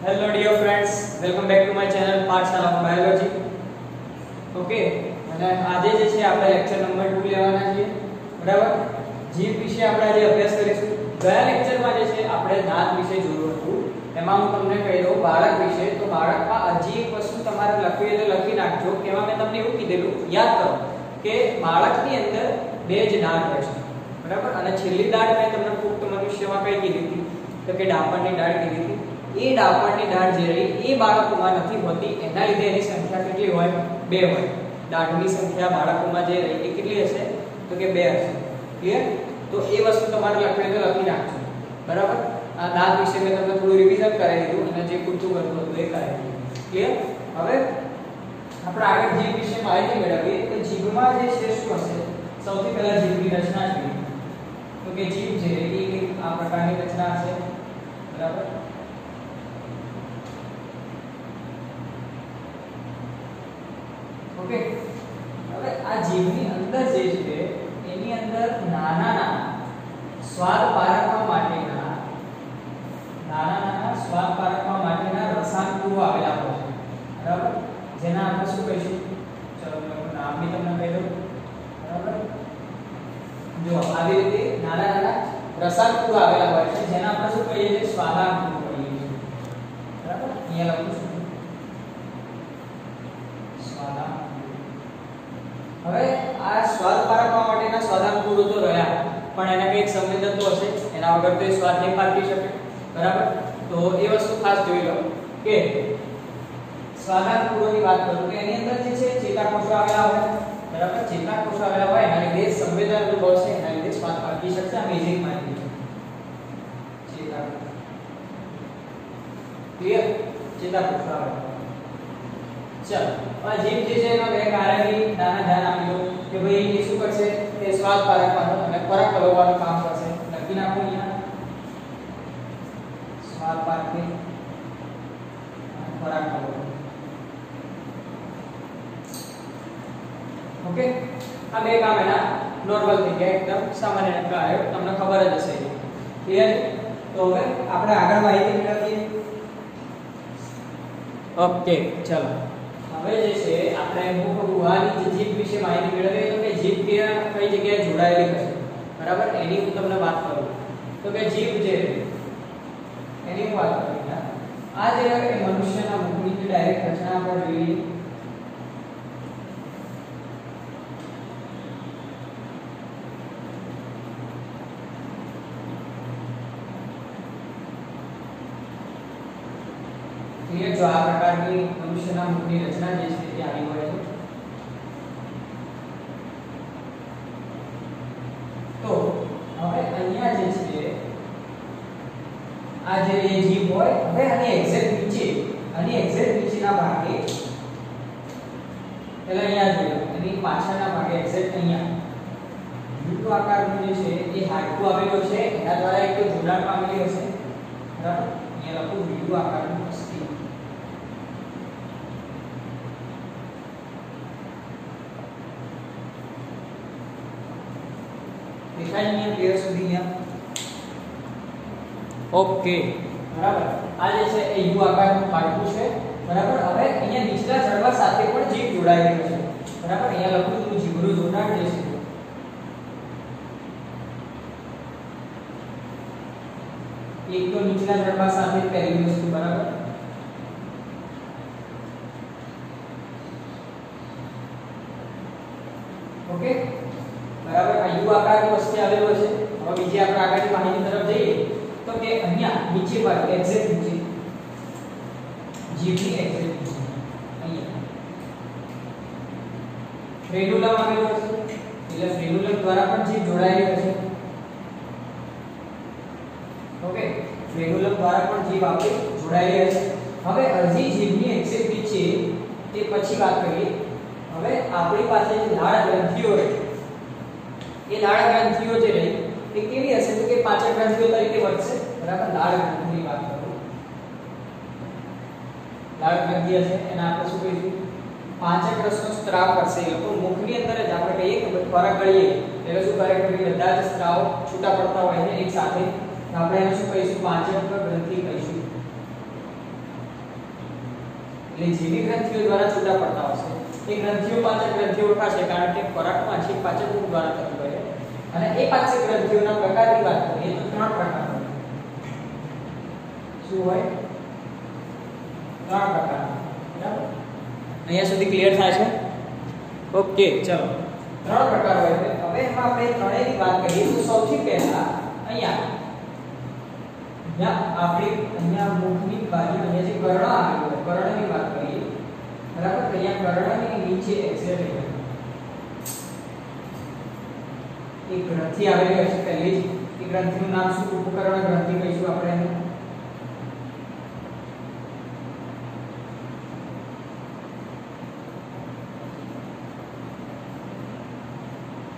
Hello dear friends, welcome back to my channel પાઠશાલા of biology. Okay, અને આજે જે છે આપણે લેક્ચર નંબર 2 લેવાના છીએ. બરાબર? જીવ વિશે આપણે આજે અભ્યાસ કરીશું. ગયા લેક્ચરમાં જે છે આપણે દાંત વિશે જોયું હતું. એમાં હું તમને કહી દઉં બાળક વિશે. તો બાળકમાં હજી એક વસ્તુ તમારે લખવી હોય તો લખી નાખજો. એમાં મેં તમને એવું કીધેલું, યાદ કરો કે બાળકની અંદર બે જ દાંત હોય છે. બરાબર? અને છેલ્લી દાંત મેં તમને પુખ્ત મનુષ્યમાં કઈ કીધી હતી? તો કે ડાપણની દાંત કીધી હતી. એ ડાપણની દાંત જે રહી એ બાળકોમાં નથી હોતી. એના લીધે એની સંખ્યા કેટલી હોય? 2 હોય. દાંતની સંખ્યા બાળકોમાં જે રહી એ કેટલી હશે? તો કે 2 હશે. ક્લિયર? તો એ વસ્તુ તમારે લખવી તો લખી નાખજો. બરાબર? આ દાંત વિશે મેં તમને થોડું રિવિઝન કરાવી દીધું અને જે પૂછતું કરતું હતું એ કરાવી દીધું. ક્લિયર? હવે આપણે આગળ જીવ વિશે માહિતી મેળવીએ. તો જીવમાં જે છે શું હશે? સૌથી પહેલા જીવની રચના જોઈએ. તો કે જીવ છે એ આ પ્રકારની રચના હશે. બરાબર? ઓકે, હવે આ જીવની અંદર જે છે એની અંદર નાના સ્વાદ પારખવા માટેના રસાયણો આવેલા હોય છે. બરાબર? જેના આપણે શું કહીશું? ચલો હું નામ બી તમને કહી દઉં. બરાબર? જો આવી રીતે નાના રસાયણો આવેલા હોય છે જેના આપણે શું કહીએ છીએ? સ્વાદાંકો કહીએ છીએ. બરાબર? અહીંયા લખું છું સ્વાદાંકો. હવે આ સ્વાદ પારખવા માટેના સ્વાદાંકો તો રહ્યા, પણ એના કંઈક સંવેદન તો હશે. એના વગર તો સ્વાદ નહીં પારખી શકે. બરાબર? તો એ વસ્તુ ખાસ જોઈ લો કે સ્વાદાંકોની વાત કરું કે એની અંદર જે છે ચેતાકોષો આવેલા હોય. બરાબર? ચેતાકોષો આવેલા હોય એના લીધે સંવેદન અનુભવશે, એના લીધે સ્વાદ પારખી શકશે. આ બેઝિક માહિતી છે. ચેતાકોષ. ક્લિયર? ચેતાકોષો આવેલા. ચલો, આ જીવ જે છે એના બે કાર્યની ધ્યાન આપી દો કે ભાઈ એ શું કરશે? તે સ્વાદ પારખવાનું અને ખોરાક કલવવાનું કામ કરશે. લખી નાખો અહીંયા સ્વાદ પારખે અને ખોરાક કલવવાનું. ઓકે, આ બે કામ એના નોર્મલ થઈ ગયા, એકદમ સામાન્ય કાર્ય, તમને ખબર જ હશે. ક્લિયર? તો હવે આપણે આગળ માહિતી મેળવીએ. ઓકે, ચલો હવે જે છે આપણે મુખ ગુહાની જીભ વિશે માહિતી મેળવીએ. તો કે જીભ કઈ જગ્યાએ જોડાયેલી હશે? બરાબર? એની હું તમને વાત કરું. તો કે જીભ જે એની હું વાત કરું. આ જે મનુષ્યના મુખની જે ડાયરેક્ટ રચના પર જોઈએ. જો આ પ્રકારની મનુષ્યના મુખની રચના જે છે તે આવી હોય છે. તો હવે અહીંયા જે છે આ જે જીભ હોય, હવે આની એક્ઝેક્ટ નીચેના ભાગે એટલે અહીંયા જોઈએ એની પાછળના ભાગે એક્ઝેક્ટ અહીંયા યુ આકારનું જે છે એ હાડકું આવેલું છે. એના દ્વારા એક જોડાણ પામેલી હશે. બરાબર? અહીંયા લખું યુ આકારનું અસ્થિ. દેખાય નહીં ક્લિયર સુધી અહીંયા? ઓકે, બરાબર. આ જે છે એ યુ આકારનું હાડકું છે. બરાબર? હવે અહીંયા નીચલા જડબા સાથે પણ જીભ જોડાયેલી છે. બરાબર? અહીંયા લખું છું જીભનું જોડાણ જે છે એક તો નીચલા જડબા સાથે પહેલી વસ્તુ. બરાબર? ઓકે, બરાબર. આ યુ આકારનું અસ્થિ આવેલું છે. હવે બીજી આપણે આગળની માહિતી તરફ જઈએ તો કે અહીંયા નીચે બાજુ એક્ઝેક્ટ નીચે જીભની એક્ઝેક્ટ નીચે અહીંયા ફ્રેન્યુલમ આવેલું છે. એટલે ફ્રેન્યુલમ દ્વારા પણ જીભ જોડાયેલી હશે. ઓકે, ફ્રેન્યુલમ દ્વારા પણ જીભ આપણી જોડાયેલી હશે. હવે હજી જીભની એક્ઝેક્ટ નીચે તે પછી વાત કરીએ. હવે આપણી પાસે જે લાળ ગ્રંથિઓ રહે એ લાળ ગ્રંથિઓ જે રહી એ કેવી હશે? તો કે પાચક ગ્રંથિઓ તરીકે વર્તશે. બરાબર? લાળ ગ્રંથિની વાત કરું. લાળ ગ્રંથિ હશે એના આપણે શું કહીશું? પાચક રસનો સ્ત્રાવ કરશે. એ લોકો મુખની અંદર જ આપણે કહીએ કે ખોરાક ગળીએ એટલે શું કરે કે બધા જ સ્ત્રાવ છૂટા પડતા હોય છે એક સાથે. આપણે એને શું કહીશું? પાંચક ગ્રંથિ કહીશું. એટલે જેવી ગ્રંથિઓ દ્વારા છૂટા પડતા હશે એ ગ્રંથિઓ પાચક ગ્રંથિઓ ઓળખાશે, કારણ કે ખોરાકમાં છે પાચક દ્વારા થતું હોય. અને એ પાચક ગ્રંથિઓના પ્રકારની વાત કરીએ તો 3 પ્રકાર હોય. શું હોય? 3 પ્રકાર. બરાબર? અહીંયા સુધી ક્લિયર થાય છે? ઓકે, ચલો. 3 પ્રકાર હોય. હવે એમાં આપણે ત્રણેયની વાત કરીએ તો સૌથી પહેલા અહીંયા મુખની બાજુ અહીંયા જે કર્ણ આવેલું હોય, કર્ણની વાત કરીએ. બરાબર? તો અહીંયા કર્ણની નીચે એક્ઝેક્ટલી એક ગ્રંથિ આવેલી હશે પહેલી જ. એ ગ્રંથિનું નામ શું? ઉપકર્ણ ગ્રંથિ કહીશું આપણે એને.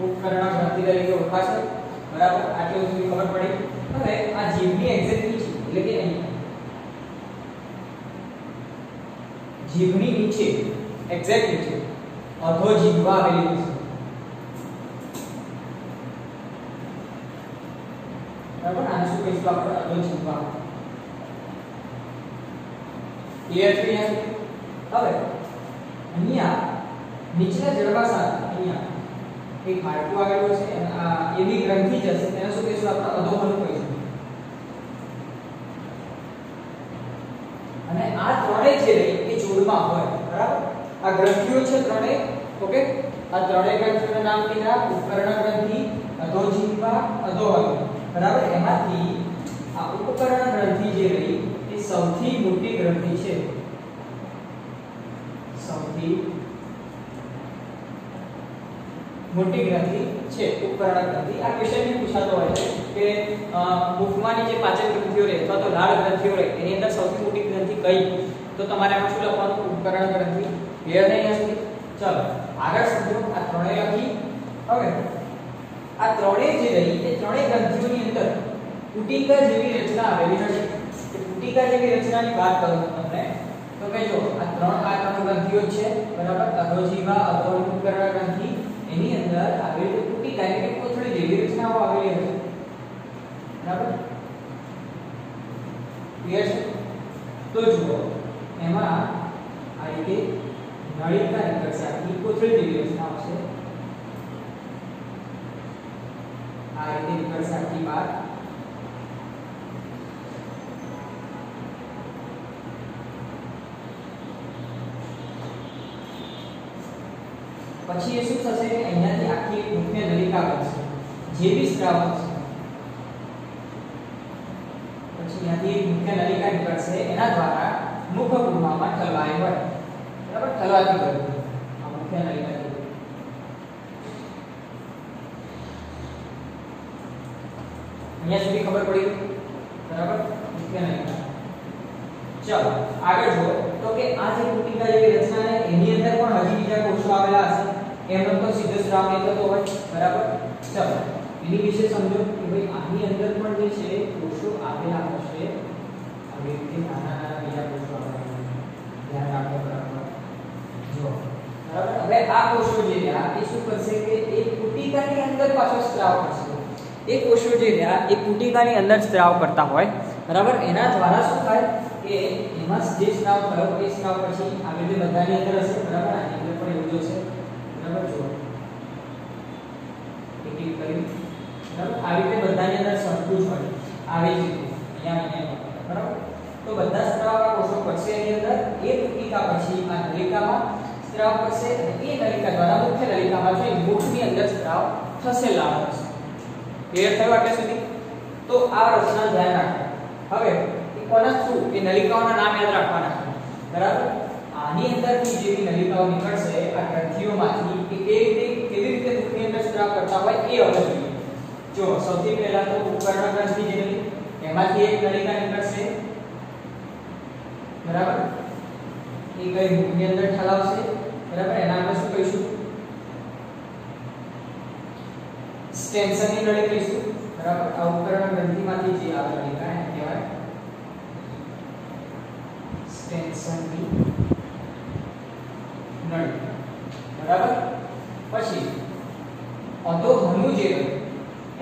ઉપકર્ણ ગ્રંથિ તરીકે ઓળખાશે. બરાબર? આટલું સુધી ખબર પડી. હવે આ જીભની એક્ઝેક્ટ નીચે એટલે કે અહીંયા જીભની નીચે એક્ઝેક્ટ નીચે અધોજીહ્વા આવેલી છે. બરાબર? આને શું કહીશું આપણે? અધોજીહ્વા. ક્લિયર છે અહીંયા? હવે અહીંયા નીચેના જડબા સાથે અહીંયા એક હાડકું આવેલું છે, આ એવી ગ્રંથિ જ હશે, તેને શું કહીશું આપણે? અધોહનુ કહીશું. અને આ ત્રણેય છે એ જોડમાં હોય. બરાબર? આ ગ્રંથિઓ છે ત્રણેય. ઓકે, આ ત્રણેય ગ્રંથિઓના નામ કીધા: ઉપકર્ણ ગ્રંથિ, અધોજીહ્વા, અધોહનુ. બરાબર? એમાંથી આ ઉપકર્ણ ગ્રંથિ જે રહી એ સૌથી મોટી ગ્રંથિ છે. સૌથી મોટી ગ્રંથિ છે ઉપકર્ણ ગ્રંથિ. આ ક્વેશ્ચન ને પૂછાતો હોય છે કે મુખમાંની જે પાચક ગ્રંથિઓ રહે અથવા તો લાળ ગ્રંથિઓ રહે એની અંદર સૌથી મોટી ગ્રંથિ કઈ? તો તમારે આમાં શું લખવાનું? ઉપકર્ણ ગ્રંથિ. ક્લિયર નહીં હશે? ચાલો આગળ સમજો. આ ત્રણેય લખી. હવે આ ત્રણેય જે રહી એ ત્રણેય ગ્રંથિઓની અંદર પુટિકા જેવી રચના આવેલી હશે. તો પુટિકા જેવી રચનાની વાત કરું તમને તો કે જો આ ત્રણ ગ્રંથિઓ છે. બરાબર? અધોજીહ્વા, અધોહનુ, ઉપકર્ણ ગ્રંથિ. એની અંદર આવેલી પુટિકા એટલે કે કોથળી જેવી રચનાઓ આવેલી હશે. બરાબર? ક્લિયર છે? તો જુઓ એમાં આ રીતે નળિકા નીકળશે, આખી કોથળી જેવી રચના હશે. આ રીતે નીકળશે આખી બહાર. પછી એ શું થશે કે અહીંયાથી આખી મુખ્ય નલિકા બનશે, જે બી સ્ત્રાવ હશે. પછી અહીંયાથી મુખ્ય નલિકા નીકળશે, એના દ્વારા મુખ ગુહામાં ઠલવાય હોય. બરાબર? ઠલવાતી હોય આ મુખ્ય નલિકા. અહીંયા સુધી ખબર પડી? બરાબર? મુખ્ય નલિકા. ચાલો આગળ જુઓ તો કે આ જે પુટિકા જેવી રચના છે એની અંદર પણ હજી બીજા કોષો આવેલા હશે. એમનો તો સીધો સ્ત્રાવ નહીં થતો હોય. બરાબર? ચાલો એની વિશે સમજો કે ભાઈ આની અંદર પણ જે છે કોષો આવેલા હશે. આવી રીતે નાના નાના બીજા કોષો આવેલા હશે. ધ્યાન રાખો. બરાબર? જો બરાબર? હવે આ કોષો જે રહ્યા એ શું કરશે કે એક પુટિકાની અંદર પાછો સ્ત્રાવ કરશે. એ કોષો જે રહ્યા એ પુટિકાની અંદર સ્ત્રાવ કરતા હોય. બરાબર? એના દ્વારા શું થાય કે એમાં જે સ્ત્રાવ થયો એ સ્ત્રાવ પછી આવી રીતે બધાની અંદર હશે. બરાબર? આની અંદર પણ એવું જ હશે. બરાબર? જો એક એક કરી. બરાબર? આવી રીતે બધાની અંદર સરખું જ હોય. આવી જ રીતે અહીંયા. બરાબર? તો બધા સ્ત્રાવના કોષો કરશે એની અંદર. એ પુટિકા પછી આ નલિકામાં સ્ત્રાવ કરશે અને એ નલિકા દ્વારા મુખ્ય નલિકામાં જો મુખની અંદર સ્ત્રાવ થશે, લાળ થશે. ક્લિયર થયું આટલે સુધી? તો આ રચના ધ્યાન રાખો. હવે કોના થ્રુ એ નલિકાઓના નામ યાદ રાખવાના છે. બરાબર? આની અંદરથી જેવી નલિકાઓ નીકળશે આ ગ્રંથિઓમાંથી કે કેવી રીતે મુખની અંદર સ્ત્રાવ કરતા હોય એ હવે જોઈએ. જો સૌથી પહેલા તો ઉપકર્ણ ગ્રંથિ જેવી એમાંથી એક નલિકા નીકળશે. બરાબર? એ કઈ મુખની અંદર ઠલાવશે. બરાબર? એના આપણે શું કહીશું? સ્ટેન્સનની નળી કહીશું. બરાબર? આ ઉપકર્ણ ગ્રંથિમાંથી જે આવે નલિકા એને કહેવાય સ્ટેન્સનની નળી. બરાબર? પછી અધોહનુ જે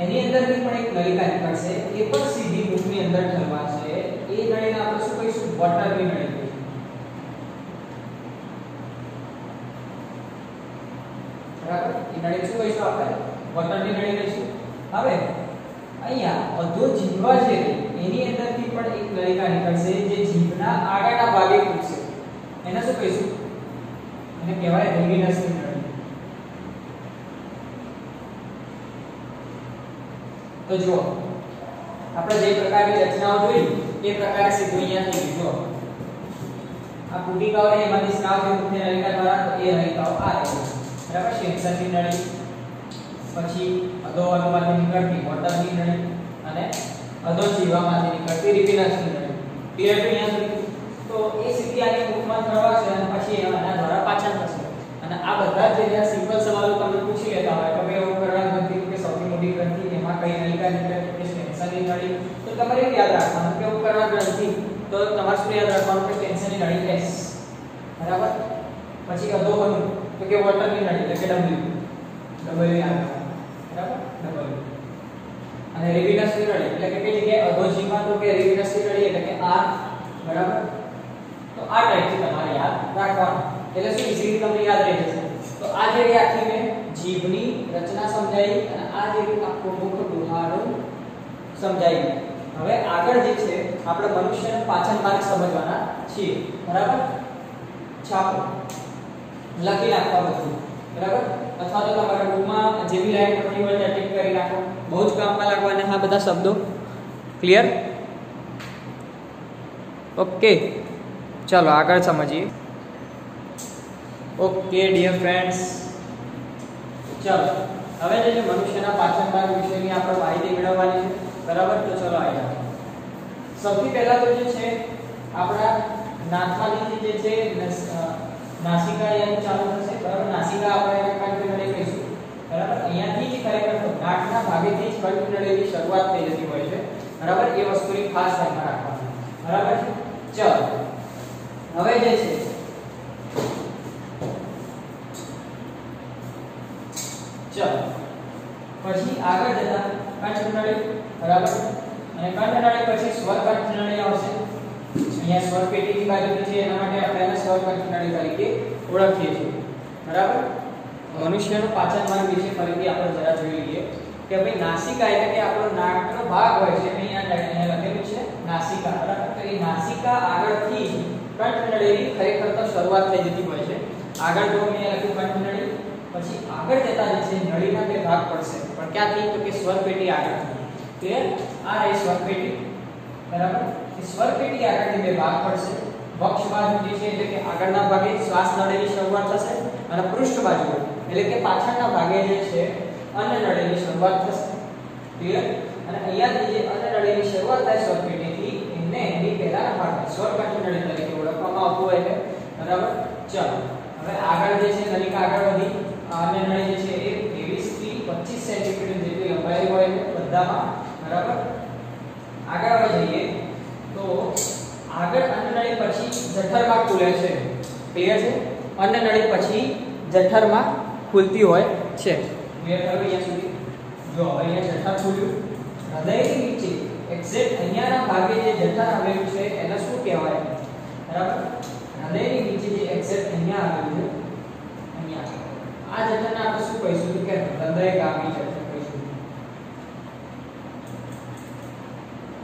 એની અંદરથી પણ એક નલિકા નીકળશે. એ પણ સીધી મુખની અંદર ઠલવાશે. એ નળીને આપણે શું કહીશું? વટરની નળી કહીશું. નળી શું કહીશું આપણે? વોટરની નળી કહીશું. હવે અહીંયા અધો જીભા છે એની અંદરથી પણ એક નળિકા નીકળશે જે જીભના આગળના ભાગે ખૂટશે. એને શું કહીશું? એને કહેવાય રેવિનસની નળી. તો જુઓ આપણે જે પ્રકારની રચનાઓ જોઈ એ પ્રકારે સીધું અહીંયા થઈ ગયું. જુઓ આ પુટિકાઓ એમાંથી સ્રાવ જે મુખ્ય નળિકા દ્વારા તો એ નળિકાઓ આ રહી. બરાબર? શેન્સરની નળી, પછી અધોવનમાંથી નીકળતી વોટરની નળી અને અધોજીવામાંથી નીકળતી રેવિનસની નળી. ક્લિયર છે અહીંયા સુધી? તો એ સીધી આની મુખમાં પ્રવાહશે અને પછી એના દ્વારા પાછા થશે. અને આ બધા જે સિમ્પલ સવાલો તમને પૂછી લેતા હોય કે ભાઈ ઉપકરણ ગ્રંથિ કે સૌથી મોટી ગ્રંથિ એમાં કઈ નળિકા નીકળે કે સ્ટેન્સરની નળી, તો તમારે યાદ રાખવાનું કે ઉપકરણ ગ્રંથિ તો તમારે શું યાદ રાખવાનું કે સ્ટેન્સરની નળી S. બરાબર? પછી અધોવનુ તો કે વોટરની નળી એટલે કે W યાદ રાખવાનું. બરાબર? W. અને રેવિનસની નળી એટલે કે કઈ જગ્યાએ અધોજીમાં તો કે રેવિનસની નળી એટલે કે R. બરાબર? તો આ ટાઈપથી તમારે યાદ રાખવાનું. એટલે શું ઈઝીલી તમને યાદ રહી જશે. તો આ જે આખી મેં જીભની રચના સમજાવી અને આ જે આખો મુખ ગુહારો સમજાવી. હવે આગળ જે છે આપણે મનુષ્યનો પાચન માર્ગ સમજવાના છીએ. બરાબર? છાપો લખી નાખવા બધું. બરાબર? અથવા તો તમારા બુકમાં જે બી લાઈન પડી હોય તે ટિક કરી નાખો. બહુ જ કામમાં લાગવાના આ બધા શબ્દો. ક્લિયર? ઓકે, ચલો આગળ સમજીએ. ઓકે ડિયર ફ્રેન્ડ્સ, ચલો હવે જે મનુષ્યના પાચન માર્ગ વિશેની આપણે માહિતી મેળવવાની છે. બરાબર? તો ચલો આવી જાઓ. સૌથી પહેલા તો જે છે આપણા નાકમાંથી જે છે નાસિકા અહીંયા ચાલુ થશે. બરાબર? નાસિકા આપણે કંઠ નળી કહીશું. બરાબર? અહીંયાથી જ ખરેખર નાકના ભાગેથી જ કંઠ નળીની શરૂઆત થઈ જતી હોય છે. બરાબર? એ વસ્તુની ખાસ ધ્યાન રાખવાની. બરાબર છે? ચલો હવે જે છે પછી આગળ જતા કંઠ નળી. બરાબર? અને કંઠ નળી પછી સ્વર કંઠ નળી આવશે. અહીંયા સ્વર પેટીની બાજુની છે એના માટે આપણે એને સ્વર કંઠ નળી તરીકે ઓળખીએ છીએ. બરાબર? મનુષ્યનો પાચન માર્ગ વિશે ફરીથી આપણે જરા જોઈ લઈએ કે ભાઈ નાસિકા એટલે કે આપણો નાકનો ભાગ હોય છે. અહીંયા લખેલું છે નાસિકા. બરાબર? તો એ નાસિકા આગળથી કંઠ નળીની ખરેખર તો શરૂઆત થઈ જતી હોય છે. આગળ જો મેં લખ્યું કંઠ નળી, પછી આગળ જતા જે છે નળીના બે ભાગ પડશે. પણ ક્યાંથી? તો કે સ્વર પેટી આગળથી. ક્લિયર? આ રહી સ્વર પેટી. બરાબર? એ સ્વર પેટી આગળથી બે ભાગ પડશે. વક્ષ બાજુ જે છે એટલે કે આગળના ભાગે શ્વાસ નળીની શરૂઆત થશે અને પૃષ્ઠ બાજુ એટલે કે પાછળના ભાગે જે છે અન્ન નળીની શરૂઆત થશે. ક્લિયર? અને અહીંયાથી જે અન્ન નળીની શરૂઆત થાય સ્વર પેટીથી એને એની પહેલાના ભાગે સ્વર કંઠ નળી તરીકે ઓળખવામાં આવતું હોય છે. બરાબર? ચલો હવે આગળ જે છે નલિકા આગળ વધી. અન્ન નળી જે છે એ 23 થી 25 સેન્ટીમીટર જેટલી લંબાઈ હોય છે બધામાં. બરાબર? આગળ વધીએ તો આગળ અન્ન નળી પછી જઠરમાં ખુલે છે. ક્લિયર છે? અન્ન નળી પછી જઠરમાં ખુલતી હોય છે. ક્લિયર થયું અહીંયા સુધી? જો અહીંયા જઠર ખુલ્યું. હૃદયની નીચે એક્ઝેક્ટ અહીંયાના ભાગે જે જઠર આવેલું છે એને શું કહેવાય? બરાબર? હૃદયની નીચે જે એક્ઝેક્ટ અહીંયા આવેલું છે અહીંયા આ જઠરને આપણે શું કહીશું? કે હૃદયગામી જઠર કહીશું.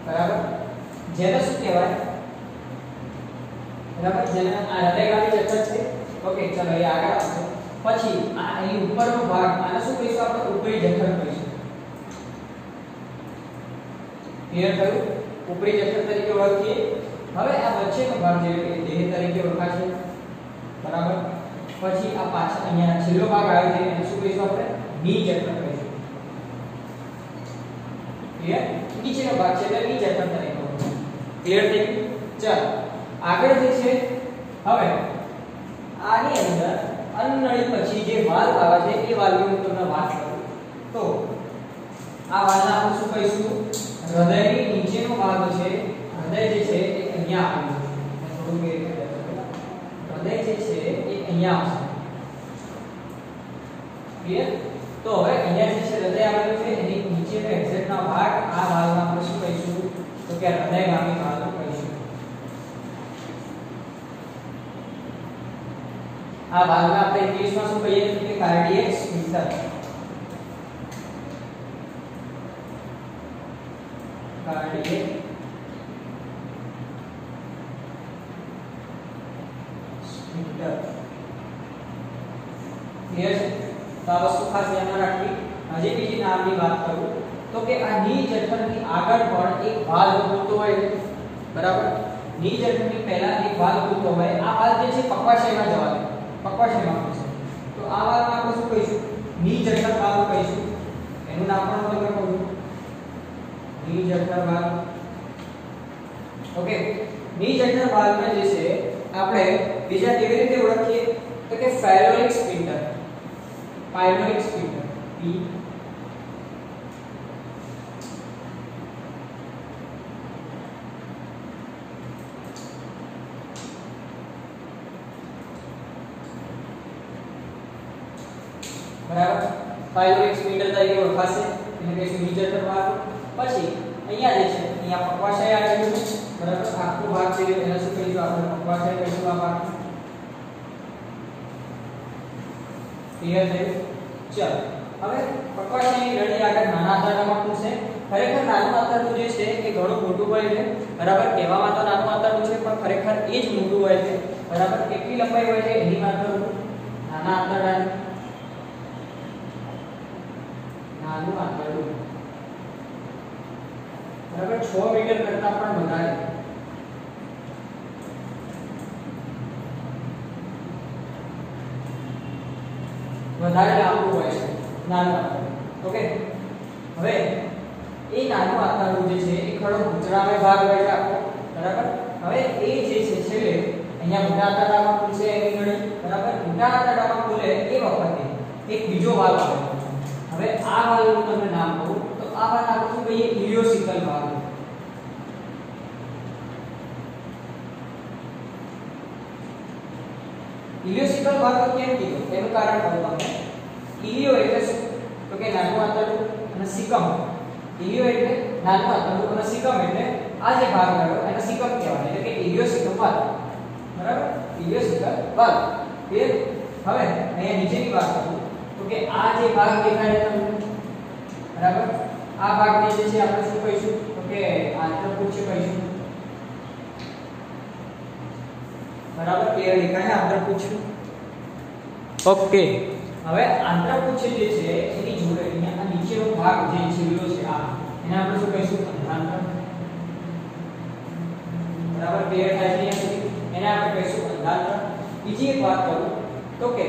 બરાબર? જેને શું કહેવાય? બરાબર? જેને આ હૃદયગામી જઠર છે. ઓકે, ચલો એ આગળ આવશે. પછી આ અહીં ઉપરનો ભાગ આને શું કહીશું? આપણે ઉપરી જઠર કહીશું. ક્લિયર થયું? ઉપરી જઠર તરીકે ઓળખીએ. હવે આ વચ્ચેનો ભાગ જે દેહ તરીકે ઓળખાશે. બરાબર? પછી આ પાછળ અહીંયા છેલ્લો ભાગ આવે છે એને શું કહીશું? આપણે ની જઠર કહીશું. ક્લિયર? નીચેનો ભાગ છે એટલે ની જઠર તરીકે ઓળખાશે. ક્લિયર થઈ ગયું? ચાલો આગળ જે છે હવે આની અંદર અન્ન નળી પછી જે વાલ્વ આવે છે એ વાલ્વની હું તમને વાત કરું તો આ વાલ્વને આપણે શું કહીશું? હૃદયની નીચેનો ભાગ છે. હૃદય જે છે એ અહીંયા આવેલું છે. થોડું કે હૃદય જે છે એ અહીંયા આવશે. ક્લિયર? તો હવે અહીંયા જે છે હૃદય આવેલું છે એની નીચેનો એક્ઝેક્ટનો ભાગ આ વાલ્વને આપણે શું કહીશું? તો કે હૃદયગામી વાલ્વ કહીશું. આ વાલ્વને આપણે ઇંગ્લિશમાં શું કહીએ? કે કાર્ડિયક સ્ફિંક્ટર. કાર્ડિયક સ્ફિન્ક્ટર ક્લિયર છે? તો આ વસ્તુ ખાસ ધ્યાનમાં રાખવી. હજી બીજી નામની વાત કરું તો કે આ ની જઠરની આગળ પણ એક વાલ્વ હોતો હોય છે, બરાબર? ની જઠરની પહેલા એક વાલ્વ હોતો હોય. આ વાલ્વ જે છે પક્વાશયમાં જવા દે, પક્વાશયમાં છે. તો આ વાલ્વને આપણે શું કહીશું? ની જઠર વાલ્વ કહીશું. એનું નામ પણ હું તમને કહું છું, ની જઠર વાલ્વ. ઓકે, ની જઠર વાલ્વને જે છે આપણે બીજા કેવી રીતે ઓળખીએ તો કે ફાયલોરિક સ્ફિન્ક્ટર. ફાયલોરિક સ્ફિન્ક્ટર પી બરાબર, ફાયલોરિક સ્ફિન્ક્ટર તરીકે ઓળખાશે. એને કહીશું ની જઠર વાલ્વ. પછી અહીંયા જે છે અહીંયા પક્વાશય આવેલું છે, બરાબર? આખો ભાગ છે એને શું કહીશું આપણે? પક્વાશય કહીશું આ ભાગ. ક્લિયર છે? ચાલો હવે પક્વાશયની નળી આગળ નાના આંતરડામાં પૂછે. ખરેખર નાનું આંતરડું જે છે એ ઘણું મોટું હોય છે, બરાબર? કહેવામાં તો નાનું આંતરડું છે પણ ખરેખર એ જ મોટું હોય છે, બરાબર? કેટલી લંબાઈ હોય છે એની વાત કરું? નાના આંતરડાની નાનું આંતરડું બરાબર 6 મીટર કરતાં પણ વધારે લાંબુ હોય છે નાનું આંતરડું. ઓકે, હવે એ નાનું આંતરડું જે છે એ ખરો ગુચરામય ભાગ હોય છે આખો, બરાબર? હવે એ જે છે છેલ્લે અહીંયા મોટા આંતરડામાં ખુલશે એની નળી, બરાબર? મોટા આંતરડામાં ખુલે એ વખતે એક બીજો વાલ્વ આવે. હવે આ વાલ્વનું તમને નામ કહું તો આ વાલ્વ આપણે શું કહીએ? ઇલિયોસિકલ વાલ્વ. ઇલિયોસિકલ વાલ્વ કેમ કીધું એનું કારણ કહું તમને. ઇલિયો એટલે શું તો કે નાનું આંતરડું અને સિકમ. ઇલિયો એટલે નાનું આંતરડું અને સિકમ એટલે આ જે ભાગ રહ્યો એને સિકમ કહેવાય, એટલે કે ઇલિયોસિકલ વાલ્વ, બરાબર? ઇલિયોસિકલ વાલ્વ. ક્લિયર? હવે અહીંયા નીચેની વાત કરું તો કે આ જે ભાગ દેખાય છે તમને, બરાબર? આ ભાગને જે છે આપણે શું કહીશું તો કે આંતરપુચ્છ કહીશું, બરાબર? ક્લિયર દેખાય છે આંતરપુચ્છ? ઓકે, હવે આંતરપુચ્છ જે છે એની જોડે અહીંયા આ નીચેનો ભાગ જે છેલ્લો છે આ એને આપણે શું કહીશું? અંધાંતર. બરાબર? ક્લિયર થાય છે સુધી? એને આપણે કહીશું અંધાંતર. બીજી એક વાત કરું તો કે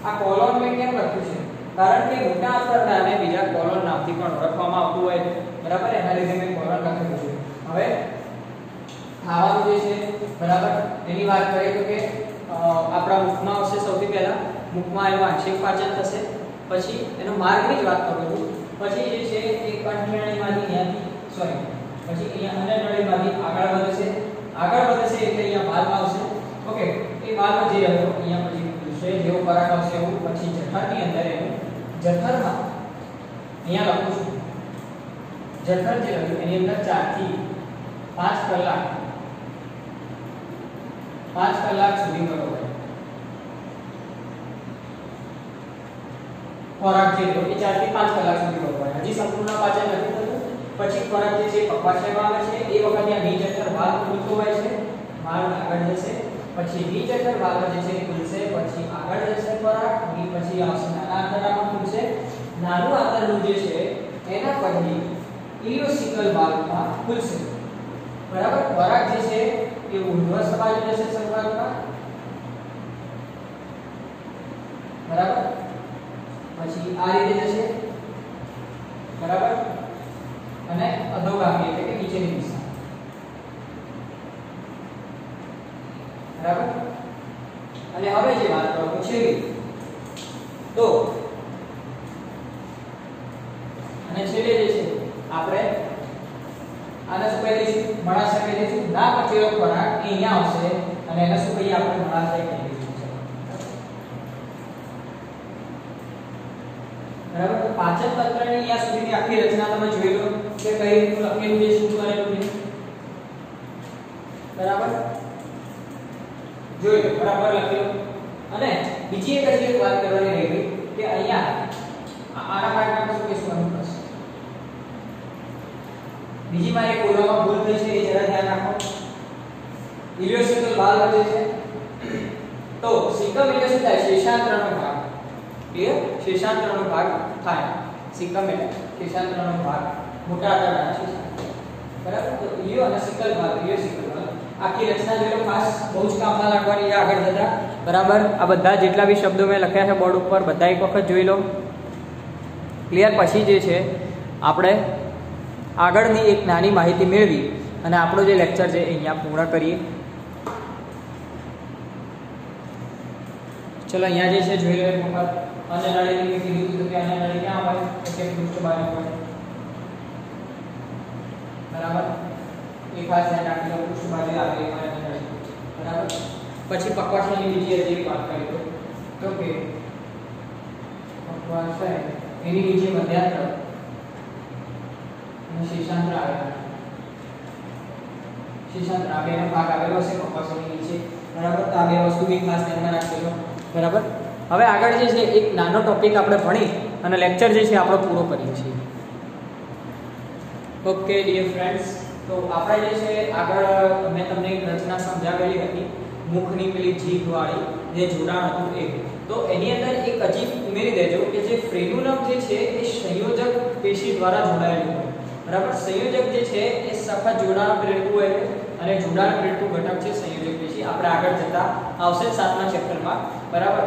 આ કોલોન મેં કેમ લખ્યું છે? કારણ કે મોટા આંતરડાને બીજા કોલોન નામથી પણ ઓળખવામાં આવતું હોય છે, બરાબર? એના લીધે મેં કોલોન લખેલું છે. હવે ખાવાનું જે છે, બરાબર, એની વાત કરીએ તો કે આપણા મુખમાં આવશે સૌથી પહેલા. મુખમાં એનું આંશિક પાચન થશે, પછી એનો માર્ગની જ વાત કરું છું. પછી જે છે એ કંઠનળીમાંથી અહીંયાથી પછી અહીંયા અન્નનળીમાંથી આગળ વધશે. આગળ વધશે એટલે અહીંયા વાલ્વ આવશે. ઓકે, એ વાલ્વ જે હતો અહીંયા પછી ખુલશે. જેવો ખોરાક આવશે એવું પછી જઠરની અંદર એનું જઠરમાં અહીંયા લખું છું. જઠર જે રહ્યું એની અંદર 4 થી 5 કલાક 5 કલાક સુધી બરોબર ખોરાક જે તો એ 4 થી 5 કલાક સુધી બરોબર. હજી સંપૂર્ણ પાચન નથી થતું. પછી ખોરાક જે છે પક્વાશયમાં આવે છે. એ વખતે આ નીચેતર વાલ્વ ખુલતો હોય છે. વાલ્વ આગળ જશે, પછી નીચેતર વાલ્વ જે છે એ ખુલશે, પછી આગળ જશે ખોરાક, પછી આવશે નાના આંતરડામાં ખુલશે. નાનું આંતરડું જે છે એના પછી ઇલિયોસિકલ વાલ્વમાં ખુલશે, બરાબર? ખોરાક જે છે એ ઊર્ધ્વ બાજુ જશે શરૂઆતમાં, બરાબર? પછી આ રીતે જશે, બરાબર? અને અધોગામી એટલે કે નીચેની દિશા, બરાબર? અને હવે જે વાત કરું છે તો અને છેલ્લે જે છે આપણે આને શું કહી દઈશું? મળાશય કહી દઈશું. ના પચેલો ખોરાક અહીંયા આવશે અને એને શું કહીએ આપણે? મળાશય કહી દઈશું. બરાબર? તો પાચન તંત્રની અહીંયા સુધીની આખી રચના તમે જોઈ લો કે કઈ રીતનું લખેલું છે, શું કરેલું છે, બરાબર? જોઈ લો, બરાબર લખેલું. અને બીજી એક વાત કરવાની રહી ગઈ કે અહીંયા આના પાર્ટમાં શું કહીશું? અનુપ્રસ્થ. બીજી મારે બોલવામાં ભૂલ થઈ છે એ જરા ધ્યાન રાખો. ઇલિયોસિકલ ભાગ વધે છે તો સિકમ એટલે શું થાય? શેષાંતરનો ભાગ. ક્લિયર? શેષાંતરનો ભાગ થાય. સિકમ એટલે શેષાંતરનો ભાગ, મોટા આંતરડાના શેષાંતર. બરાબર? તો ઇલિયો અને સિકલ ભાગ, ઇલિયોસિકલ ભાગ આખી રચના જોઈ લો, ખાસ બહુ જ કામમાં લાગવાની છે આગળ જતા. બરાબર? આ બધા જેટલા બી શબ્દો મેં લખ્યા છે બોર્ડ ઉપર બધા એક વખત જોઈ લો. ક્લિયર? પછી જે છે આપણે આગળની એક નાની માહિતી મેળવી અને આપણો જે લેક્ચર છે અહીંયા પૂર્ણ કરીએ. ચલો અહીંયા જે છે જોઈ લો એક વખત. અન્ય નળીની મેં કીધું હતું કે અન્ય નળી ક્યાં હોય? તો કે પૃષ્ઠ બાજુ હોય. બરાબર? એક ખાસ ધ્યાન રાખજો, પૃષ્ઠ બાજુ આવેલી હોય અન્ય નળી. બરાબર? પછી પકવાસની બીજી હજી વાત કરી તો કે પકવાસ છે એની નીચે મધ્યાંતર અને શેષાંતર આવેલા. શેષાંતર આ બેનો ભાગ આવેલો હશે પકવાસની નીચે. બરાબર? તો આ બે વસ્તુ બી ખાસ ધ્યાનમાં રાખજો. બરાબર? હવે આગળ જે છે એક નાનો ટોપિક આપણે ભણી અને લેક્ચર જે છે આપણો પૂરો કરીએ છીએ. ઓકે ડિયર ફ્રેન્ડ્સ, તો આપણે જે છે આગળ મેં તમને એક રચના સમજાવેલી હતી, મુખની પેલી જીભ વાળી જે જોડાણ હતું એ. તો એની અંદર એક હજી ઉમેરી દેજો કે જે ફ્રેન્યુલમ જે છે એ સંયોજક પેશી દ્વારા જોડાયેલું હોય. બરાબર? સંયોજક જે છે એ સખત જોડાણ પ્રેરતું હોય અને જોડાણ પ્રેરતું ઘટક છે સંયોજક પેશી. આપણે આગળ જતા આવશે 7મા ચેપ્ટરમાં. બરાબર?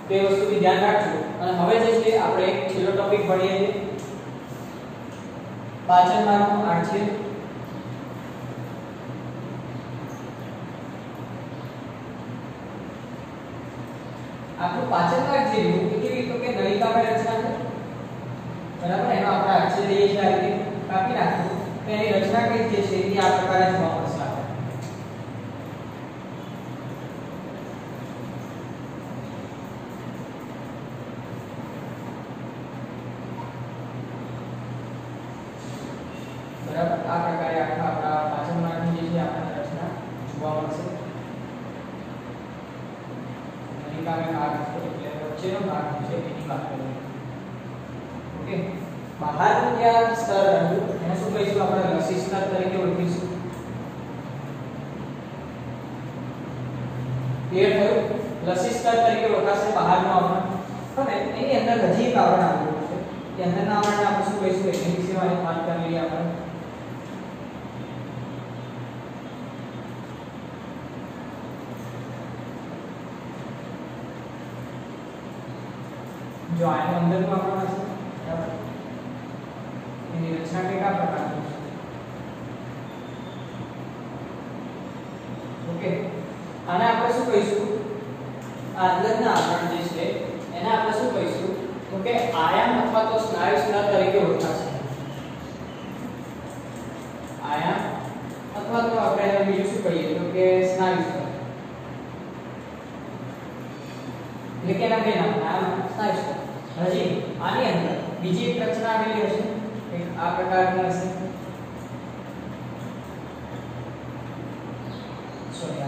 તો એ વસ્તુ બી ધ્યાન રાખજો. અને હવે જે છે આપણે એક છેલ્લો ટોપિક ભણીએ છીએ, પાચન માર્ગનો આરછે. આપણું પાચન માર્ગ જે રહ્યું એ કેવી તો કે નલિકામય રચના છે. બરાબર? એનો આપણે આરછે લઈએ છીએ, આ રીતે કાપી નાખીએ તો એની રચના કઈ જે છે એ આ પ્રકારે જોવા મળશે. બરાબર? આ પ્રકારે આખા આપણા પાચન માર્ગની જે છે આપણને રચના જોવા મળશે. નલિકામય ભાગ એટલે વચ્ચેનો ભાગ છે એની વાત કરીએ. ઓકે, બહારનું જ્યાં સ્તર રહ્યું એને શું કહીશું? આપણે લસિત સ્તર તરીકે ઓળખીશું. ક્લિયર થયું? લસિત સ્તર તરીકે ઓળખાશે બહારનું આવરણ. હવે એની અંદર હજી એક આવરણ આવેલું છે. એ અંદરના આવરણને આપણે શું કહીશું? એની વિશે વાત કરી લઈએ આપણે. जो आयन अंदर को आपका है बराबर એની રચના કયા પ્રકારની છે? ઓકે, આને આપણે શું કહીશું? આ અંદરના આવરણ જે છે એને આપણે શું કહીશું? તો કે આયન અથવા તો સ્નાયુ સ્તર તરીકે ઓળખાશે. આયન અથવા તો આપણે બીજું શું કહીએ તો કે સ્નાયુ સ્તર. એટલે કે ના બે નામ આયન સ્નાયુ સ્તર. હજી આની અંદર બીજી એક રચના આવેલી હશે, એક આ પ્રકારની હશે. સોરી,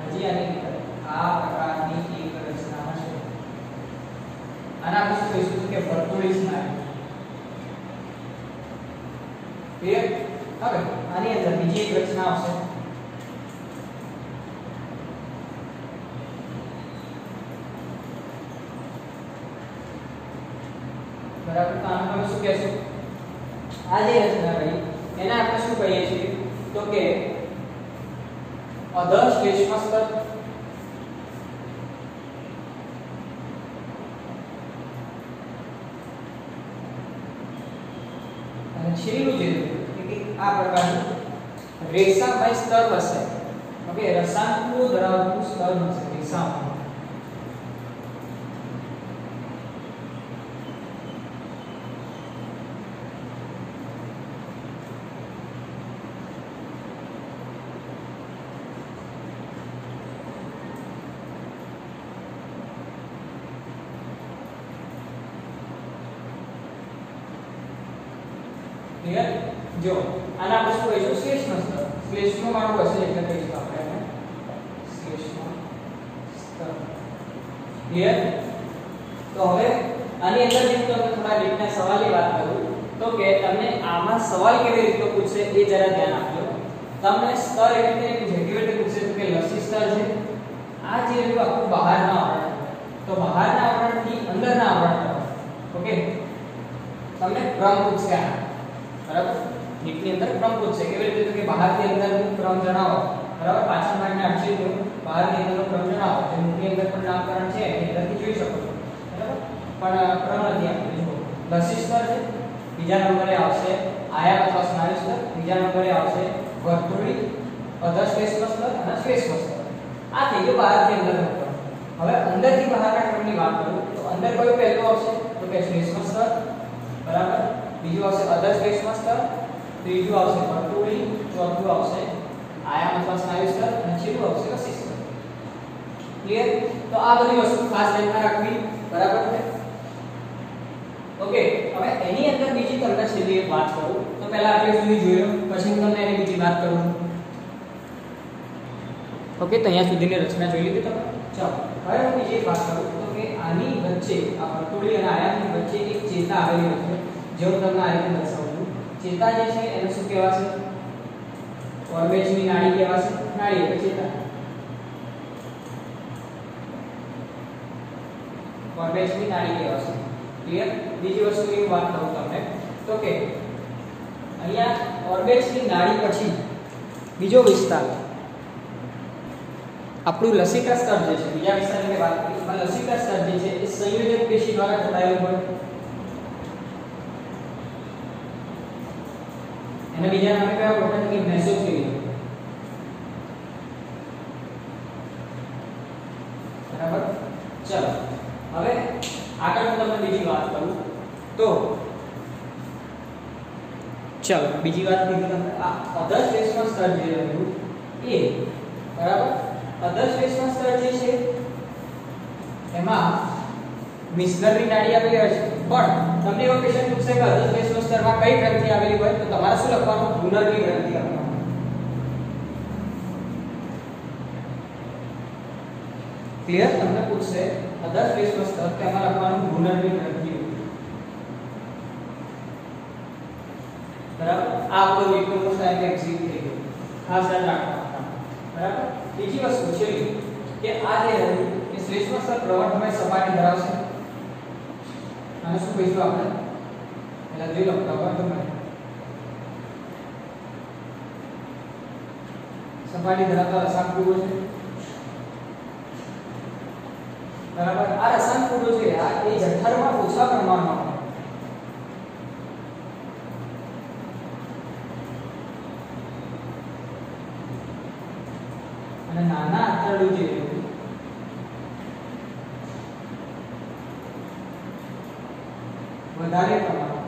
હજી આની અંદર આ પ્રકારની એક રચના હશે. આને આપણે શું કહીશું કે વર્તુળી સ્નાયુ. ક્લિયર? હવે આની અંદર બીજી એક રચના આવશે. બરાબર? તો આને આપણે શું કહેશું? આ જે રચના રહી એને આપણે શું કહીએ છીએ તો કે અધર શ્લેષ્મ સ્તર. અને છેલ્લું જે કે આ પ્રકારનું રેસામય સ્તર હશે. ઓકે, રસાયણો ધરાવતું સ્તર હશે રેસામય. ક્લિયર? જો આને આપણે શું કહીશું? શ્લેષ્મ સ્તર. શ્લેષ્મ વાળું હશે એટલે કહીશું આપણે એને શ્લેષ્મ સ્તર. ક્લિયર? તો હવે આની અંદર જે તમને થોડા રીતના સવાલની વાત કરું તો કે તમને આમાં સવાલ કેવી રીતે પૂછશે એ જરા ધ્યાન આપજો. તમને સ્તર એટલે કેવી રીતે પૂછશે કે લસી સ્તર છે. આ જે રહ્યું આખું બહારના આવરણ, તો બહારના આવરણથી અંદરના આવરણ તરફ. ઓકે, તમને ક્રમ પૂછશે આ, બરાબર? નીટની અંદર ક્રમ પૂછશે કેવી રીતે, તો કે બહારથી અંદરનો ક્રમ જણાવો, બરાબર? પાછળ ભાગને આપશે તો બહારથી અંદરનો ક્રમ જણાવો. જે મુખની અંદર પણ નામકરણ છે એ અંદરથી જોઈ શકો છો, બરાબર? પણ ક્રમ નથી આપેલો. લસી સ્તર છે, બીજા નંબરે આવશે આયામ અથવા સ્નાયુ સ્તર, બીજા નંબરે આવશે વર્તુળી, અધશ્લેષ્મ સ્તર અને શ્લેષ્મ સ્તર. આ થઈ ગયો બહારથી અંદરનો ક્રમ. હવે અંદરથી બહારના ક્રમની વાત કરું તો અંદર કયું પહેલું આવશે, તો કે શ્લેષ્મ સ્તર, બરાબર? બીજું આવશે અધશ્લેષ્મ સ્તર, ત્રીજું આવશે વર્તુળી, ચોથું આવશે આયામ અથવા સ્નાયુ સ્તર અને છેલ્લું આવશે લસી સ્તર. ક્લિયર? તો આ બધી વસ્તુ ખાસ ધ્યાનમાં રાખવી, બરાબર છે? ઓકે, હવે એની અંદર બીજી તમને છેલ્લી એક વાત કરું તો પહેલા આટલે સુધી જોઈ લો, પછી હું તમને એની બીજી વાત કરું. ઓકે, તો અહીંયા સુધીની રચના જોઈ લીધી તમે. ચાલો હવે હું બીજી એક વાત કરું તો કે આની વચ્ચે આ વર્તુળી અને આયામની વચ્ચે એક ચેતા આવેલી હોય છે, જે હું તમને આ રીતે દર્શાવું છું. ચેતા જે છે એને શું કહેવાશે? ઓર્બેજની નાડી કહેવાશે. નાડી એટલે ચેતા. ઓર્બેજની નાડી કહેવાશે. ક્લિયર? બીજી વસ્તુની વાત કરું તમને તો કે અહીંયા ઓર્બેજની નાડી પછી બીજો વિસ્તાર આપણું લસિકા સ્તર જે છે, બીજા વિસ્તારની વાત કરીએ તો લસિકા સ્તર જે છે એ સંયોજક પેશી દ્વારા જોડાયેલું હોય. એને બીજા નામે કયા ઓળખાય કે મેસોથેલિયમ. બરાબર? ચલો હવે આગળ હું તમને બીજી વાત કરું તો ચલો બીજી વાત કીધી તમને આ અધશ્લેષ્મ સ્તર જે રહ્યું એ, બરાબર? અધશ્લેષ્મ સ્તર જે છે એમાં મિશ્નરી નાડી આવેલી હોય છે, પણ તમને એવો ક્વેશ્ચન પૂછશે કે અધશ્લેષ્મ સ્તરમાં કઈ ગ્રંથિ આવેલી હોય તો તમારે શું લખવાનું? ભ્રૂણરની ગ્રંથિ લખવાનું. ક્લિયર? તમને પૂછશે અધશ્લેષ્મ સ્તર તેમાં લખવાનું ભ્રૂણરની ગ્રંથિ. બરાબર? આ આપણો વીકનો ટાઈમ એક્ઝિટ થઈ ગયો, ખાસ યાદ રાખવાનું. બરાબર? બીજી વસ્તુ છે કે આ જે રહ્યું એ શ્લેષ્મ સ્તર પ્રવર્ધમાન સપાટી ધરાવશે. આને શું કહીશું આપણે? પહેલા જોઈ લો પ્રવર્ધમાન સપાટી ધરાવતા રસાંકુરો છે. બરાબર? આ રસાંકુરો છે આ એ જઠરમાં ઓછા પ્રમાણમાં હોય. અને નાના આંતરડું જે વધારે પ્રમાણમાં.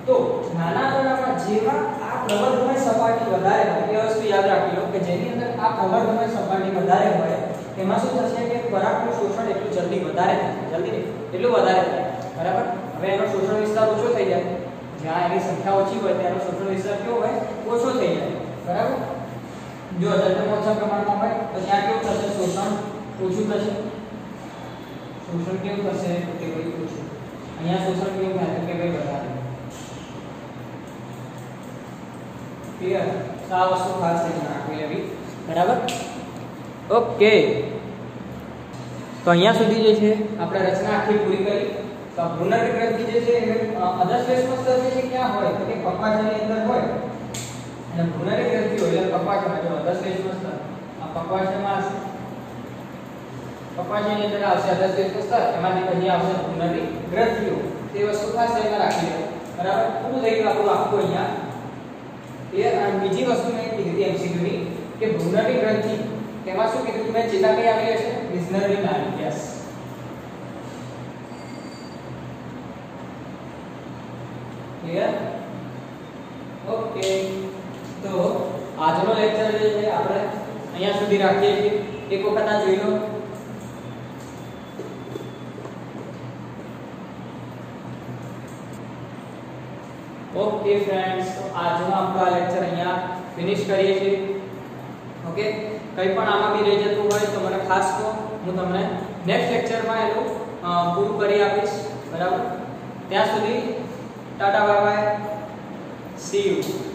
તો નાના આંતરડામાં જેમાં આ પ્રવર્ધમાન સપાટી વધારે હોય એ વસ્તુ યાદ રાખી લો કે જેની અંદર આ પ્રવર્ધમાન સપાટી વધારે હોય તેમાં શું થશે કે ખોરાકનું શોષણ એટલું જલ્દી વધારે થાય, જલ્દી નહીં એટલું વધારે થાય. બરાબર? હવે એનો શોષણ વિસ્તાર ઓછો થઈ જાય. જ્યાં એની સંખ્યા ઓછી હોય તેનો શોષણ વિસ્તાર કેવો હોય? ઓછો થઈ જાય. બરાબર? જો જઠરમાં ઓછા પ્રમાણમાં હોય તો ત્યાં કેવું થશે? શોષણ ઓછું થશે. શોષણ કેવું થશે? તો કે ભાઈ ઓછું. અહીંયા શોષણ કેવું થાય? તો કે ભાઈ વધારે. ક્લિયર? તો આ વસ્તુ ખાસ ધ્યાન રાખવી લેવી. બરાબર? ઓકે, તો અહીંયા સુધી જે છે આપણે રચના આખી પૂરી કરી. તો ભ્રૂણની ગ્રંથિ જે છે એ અધશ્લેષ્મ સ્તર જે છે ક્યાં હોય? તો કે કપાશની અંદર હોય. અને ભ્રૂણની ગ્રંથિ હોય એટલે કપાશમાં. જો અધશ્લેષ્મ સ્તર આ કપાશમાં હશે, કપાશની અંદર આવશે અધશ્લેષ્મ સ્તર, એમાંથી પછી આવશે ભ્રૂણની ગ્રંથિઓ. તે વસ્તુ ખાસ ધ્યાનમાં રાખી લો. બરાબર? પૂરું થઈ ગયું આપણું આખું અહીંયા. ક્લિયર? અને બીજી વસ્તુ મેં કીધી એમસીક્યુ ની કે ભ્રૂણની ગ્રંથિ તેમાં શું કીધું મેં? ચેતા કઈ આવેલી હશે? મિશ્નરી નાડી. યસ. ક્લિયર? ઓકે, તો આજનો લેક્ચર જે છે આપણે અહીંયા સુધી રાખીએ છીએ. એક વખત આ જોઈ લો. ઓકે ફ્રેન્ડ્સ, તો આજનો આપણો આ લેક્ચર અહીંયા ફિનિશ કરીએ છીએ. ઓકે, કંઈ પણ આમાં બી રહી જતું હોય તો મને ખાસ કહો, હું તમને નેક્સ્ટ લેક્ચરમાં એનું પૂરું કરી આપીશ બરાબર. ત્યાં સુધી Tata bye bye, C you.